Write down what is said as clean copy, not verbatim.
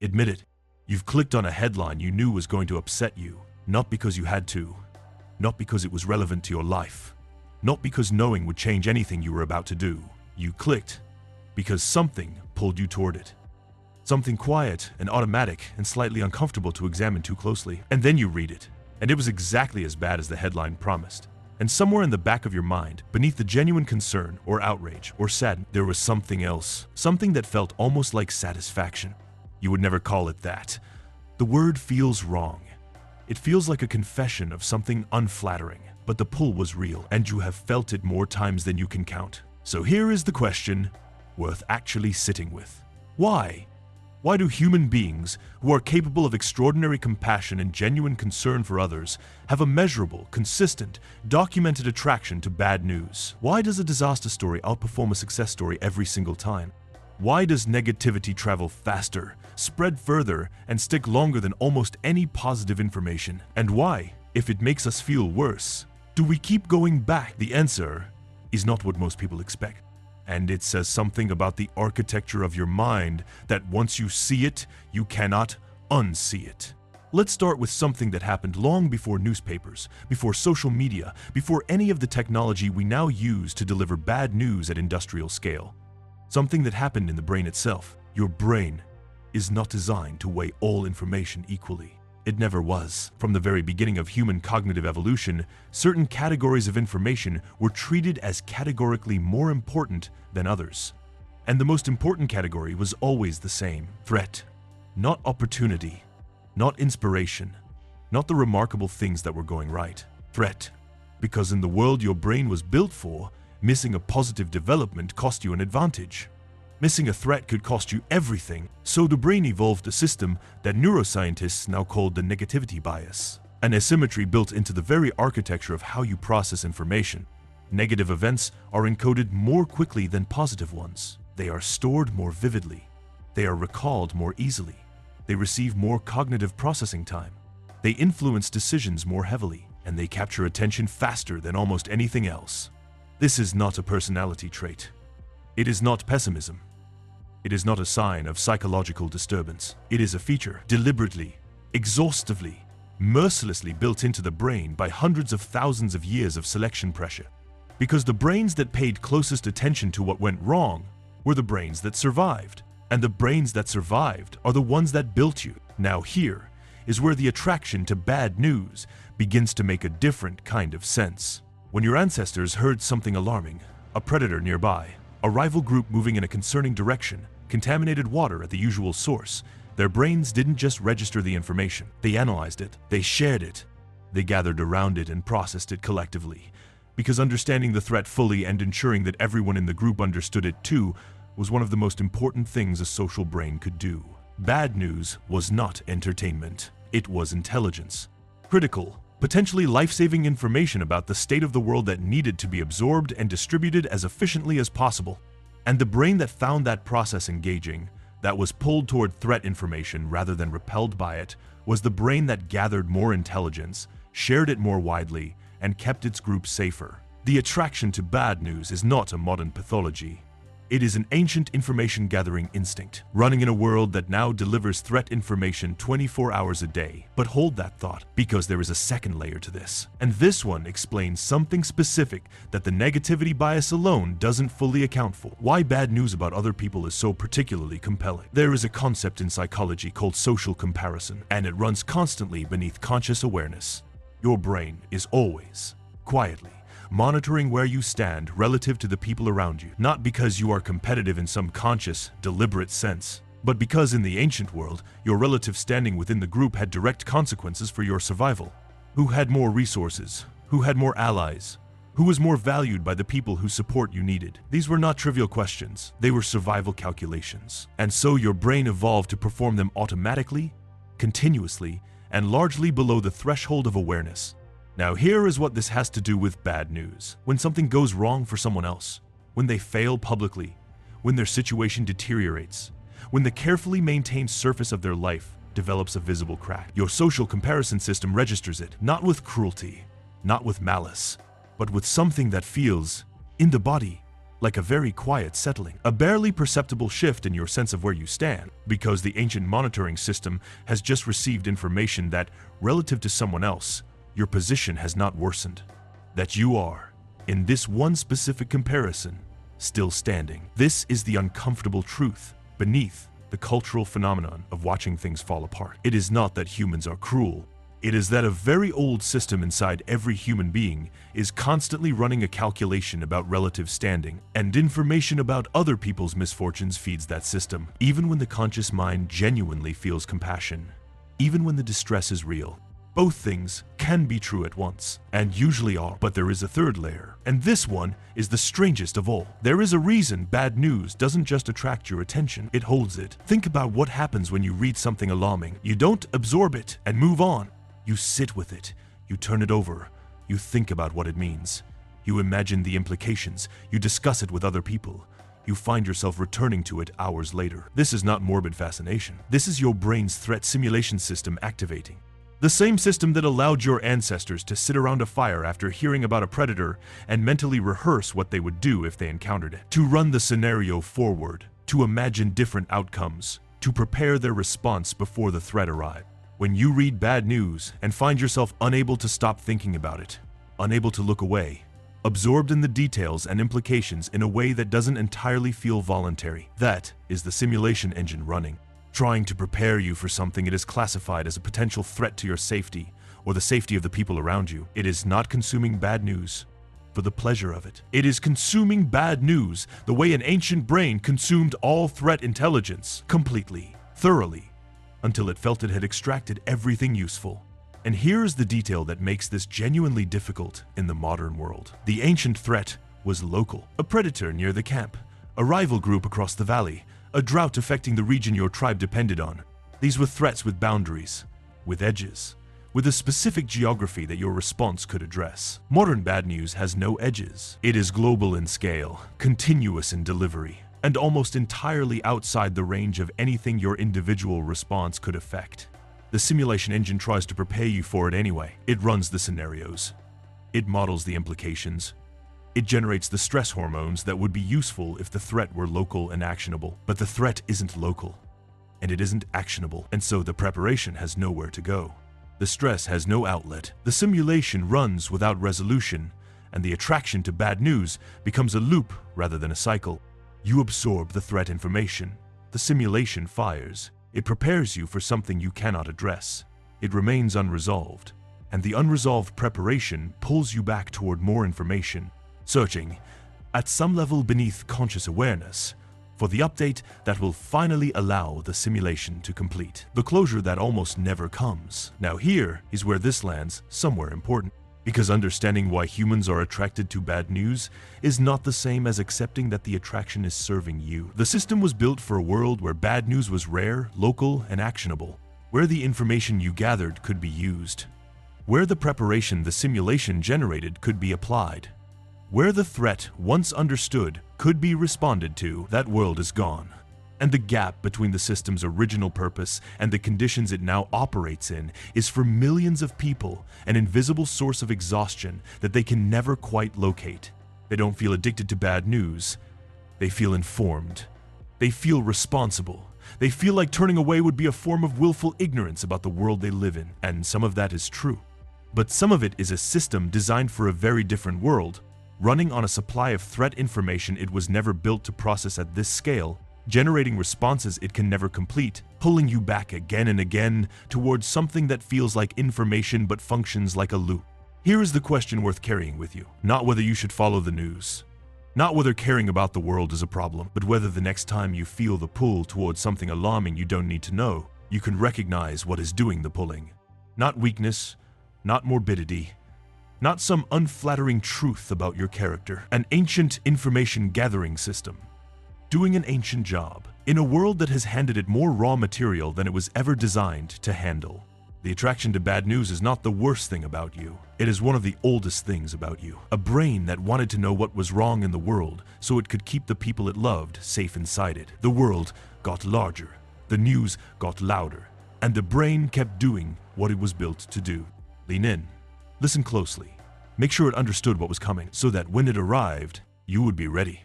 Admit it. You've clicked on a headline you knew was going to upset you, not because you had to, not because it was relevant to your life, not because knowing would change anything you were about to do. You clicked because something pulled you toward it. Something quiet and automatic and slightly uncomfortable to examine too closely. And then you read it, and it was exactly as bad as the headline promised. And somewhere in the back of your mind, beneath the genuine concern or outrage or sadness, there was something else, something that felt almost like satisfaction. You would never call it that. The word feels wrong. It feels like a confession of something unflattering, but the pull was real, and you have felt it more times than you can count. So here is the question worth actually sitting with. Why? Why do human beings, who are capable of extraordinary compassion and genuine concern for others, have a measurable, consistent, documented attraction to bad news? Why does a disaster story outperform a success story every single time? Why does negativity travel faster, spread further, and stick longer than almost any positive information? And why, if it makes us feel worse, do we keep going back? The answer is not what most people expect. And it says something about the architecture of your mind that once you see it, you cannot unsee it. Let's start with something that happened long before newspapers, before social media, before any of the technology we now use to deliver bad news at industrial scale. Something that happened in the brain itself. Your brain is not designed to weigh all information equally. It never was. From the very beginning of human cognitive evolution, certain categories of information were treated as categorically more important than others. And the most important category was always the same: threat, not opportunity, not inspiration, not the remarkable things that were going right. Threat. Because in the world your brain was built for, missing a positive development cost you an advantage. Missing a threat could cost you everything, so the brain evolved a system that neuroscientists now call the negativity bias, an asymmetry built into the very architecture of how you process information. Negative events are encoded more quickly than positive ones. They are stored more vividly. They are recalled more easily. They receive more cognitive processing time. They influence decisions more heavily, and they capture attention faster than almost anything else. This is not a personality trait. It is not pessimism. It is not a sign of psychological disturbance. It is a feature deliberately, exhaustively, mercilessly built into the brain by hundreds of thousands of years of selection pressure. Because the brains that paid closest attention to what went wrong were the brains that survived. And the brains that survived are the ones that built you. Now here is where the attraction to bad news begins to make a different kind of sense. When your ancestors heard something alarming, a predator nearby, a rival group moving in a concerning direction, contaminated water at the usual source, their brains didn't just register the information. They analyzed it, they shared it, they gathered around it and processed it collectively. Because understanding the threat fully and ensuring that everyone in the group understood it too was one of the most important things a social brain could do. Bad news was not entertainment. It was intelligence. Critical, potentially life-saving information about the state of the world that needed to be absorbed and distributed as efficiently as possible. And the brain that found that process engaging, that was pulled toward threat information rather than repelled by it, was the brain that gathered more intelligence, shared it more widely, and kept its group safer. The attraction to bad news is not a modern pathology. It is an ancient information-gathering instinct, running in a world that now delivers threat information 24 hours a day. But hold that thought, because there is a second layer to this. And this one explains something specific that the negativity bias alone doesn't fully account for. Why bad news about other people is so particularly compelling. There is a concept in psychology called social comparison, and it runs constantly beneath conscious awareness. Your brain is always, quietly, monitoring where you stand relative to the people around you, not because you are competitive in some conscious, deliberate sense, but because in the ancient world, your relative standing within the group had direct consequences for your survival. Who had more resources? Who had more allies? Who was more valued by the people whose support you needed? These were not trivial questions. They were survival calculations. And so your brain evolved to perform them automatically, continuously, and largely below the threshold of awareness. Now here is what this has to do with bad news. When something goes wrong for someone else, when they fail publicly, when their situation deteriorates, when the carefully maintained surface of their life develops a visible crack, your social comparison system registers it, not with cruelty, not with malice, but with something that feels in the body, like a very quiet settling, a barely perceptible shift in your sense of where you stand, because the ancient monitoring system has just received information that, relative to someone else, your position has not worsened. That you are, in this one specific comparison, still standing. This is the uncomfortable truth beneath the cultural phenomenon of watching things fall apart. It is not that humans are cruel. It is that a very old system inside every human being is constantly running a calculation about relative standing, and information about other people's misfortunes feeds that system, even when the conscious mind genuinely feels compassion, even when the distress is real. Both things can be true at once, and usually are, but there is a third layer, and this one is the strangest of all. There is a reason bad news doesn't just attract your attention, it holds it. Think about what happens when you read something alarming. You don't absorb it and move on. You sit with it, you turn it over, you think about what it means. You imagine the implications, you discuss it with other people. You find yourself returning to it hours later. This is not morbid fascination. This is your brain's threat simulation system activating. The same system that allowed your ancestors to sit around a fire after hearing about a predator and mentally rehearse what they would do if they encountered it. To run the scenario forward, to imagine different outcomes, to prepare their response before the threat arrived. When you read bad news and find yourself unable to stop thinking about it, unable to look away, absorbed in the details and implications in a way that doesn't entirely feel voluntary, that is the simulation engine running, trying to prepare you for something it is classified as a potential threat to your safety or the safety of the people around you. It is not consuming bad news for the pleasure of it. It is consuming bad news the way an ancient brain consumed all threat intelligence, completely, thoroughly, until it felt it had extracted everything useful. And here's the detail that makes this genuinely difficult in the modern world. The ancient threat was local. A predator near the camp, a rival group across the valley, a drought affecting the region your tribe depended on. These were threats with boundaries, with edges, with a specific geography that your response could address. Modern bad news has no edges. It is global in scale, continuous in delivery, and almost entirely outside the range of anything your individual response could affect. The simulation engine tries to prepare you for it anyway. It runs the scenarios. It models the implications. It generates the stress hormones that would be useful if the threat were local and actionable. But the threat isn't local, and it isn't actionable, and so the preparation has nowhere to go. The stress has no outlet. The simulation runs without resolution, and the attraction to bad news becomes a loop rather than a cycle. You absorb the threat information. The simulation fires. It prepares you for something you cannot address. It remains unresolved, and the unresolved preparation pulls you back toward more information, searching, at some level beneath conscious awareness, for the update that will finally allow the simulation to complete. The closure that almost never comes. Now here is where this lands somewhere important. Because understanding why humans are attracted to bad news is not the same as accepting that the attraction is serving you. The system was built for a world where bad news was rare, local, and actionable, where the information you gathered could be used, where the preparation the simulation generated could be applied, where the threat, once understood, could be responded to. That world is gone. And the gap between the system's original purpose and the conditions it now operates in is for millions of people an invisible source of exhaustion that they can never quite locate. They don't feel addicted to bad news. They feel informed. They feel responsible. They feel like turning away would be a form of willful ignorance about the world they live in. And some of that is true. But some of it is a system designed for a very different world, running on a supply of threat information it was never built to process at this scale, generating responses it can never complete, pulling you back again and again towards something that feels like information but functions like a loop. Here is the question worth carrying with you. Not whether you should follow the news, not whether caring about the world is a problem, but whether the next time you feel the pull towards something alarming you don't need to know, you can recognize what is doing the pulling. Not weakness, not morbidity, not some unflattering truth about your character. An ancient information gathering system, doing an ancient job, in a world that has handed it more raw material than it was ever designed to handle. The attraction to bad news is not the worst thing about you. It is one of the oldest things about you. A brain that wanted to know what was wrong in the world so it could keep the people it loved safe inside it. The world got larger, the news got louder, and the brain kept doing what it was built to do. Lean in, listen closely, make sure it understood what was coming so that when it arrived, you would be ready.